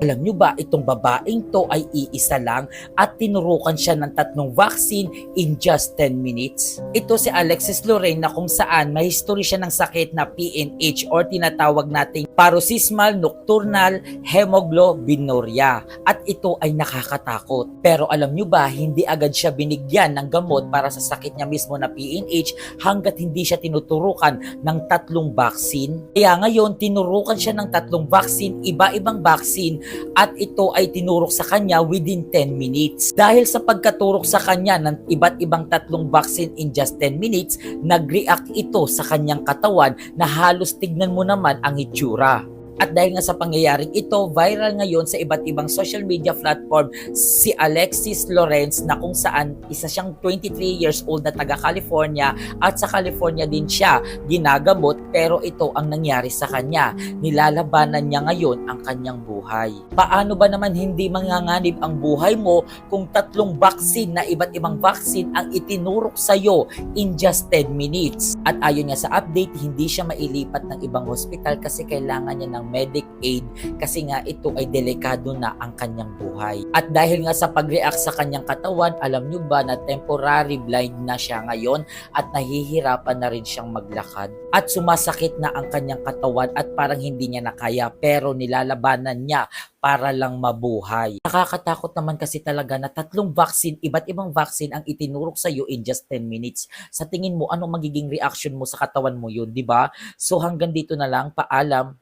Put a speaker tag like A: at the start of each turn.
A: Alam nyo ba, itong babaeng to ay iisa lang at tinurukan siya ng 3 vaccine in just 10 minutes. Ito si Alexis Lorraine na kung saan may history siya ng sakit na PNH or tinatawag nating paroxysmal nocturnal hemoglobinuria. At ito ay nakakatakot. Pero alam nyo ba, hindi agad siya binigyan ng gamot para sa sakit niya mismo na PNH hanggat hindi siya tinuturukan ng 3 vaccine. Kaya ngayon, tinurukan siya ng 3 vaccine, iba-ibang vaccine, at ito ay tinurok sa kanya within 10 minutes. Dahil sa pagkaturok sa kanya ng iba't ibang 3 vaccine in just 10 minutes, nag-react ito sa kanyang katawan na halos tignan mo naman ang itsura. At dahil nga sa pangyayaring ito, viral ngayon sa iba't ibang social media platform si Alexis Lorraine na kung saan isa siyang 23 years old na taga California at sa California din siya ginagamot, pero ito ang nangyari sa kanya. Nilalabanan niya ngayon ang kanyang buhay. Paano ba naman hindi manganganib ang buhay mo kung 3 vaccine na iba't ibang vaccine ang itinurok sa'yo in just 10 minutes? At ayon nga sa update, hindi siya mailipat ng ibang hospital kasi kailangan niya ng medic aid kasi nga ito ay delikado na ang kanyang buhay. At dahil nga sa pag-react sa kanyang katawan, alam nyo ba na temporary blind na siya ngayon at nahihirapan na rin siyang maglakad. At sumasakit na ang kanyang katawan at parang hindi niya na kaya, pero nilalabanan niya para lang mabuhay. Nakakatakot naman kasi talaga na 3 vaccine, iba't ibang vaccine ang itinurok sa iyo in just 10 minutes. Sa tingin mo, anong magiging reaction mo sa katawan mo yun, di ba? So hanggang dito na lang, paalam.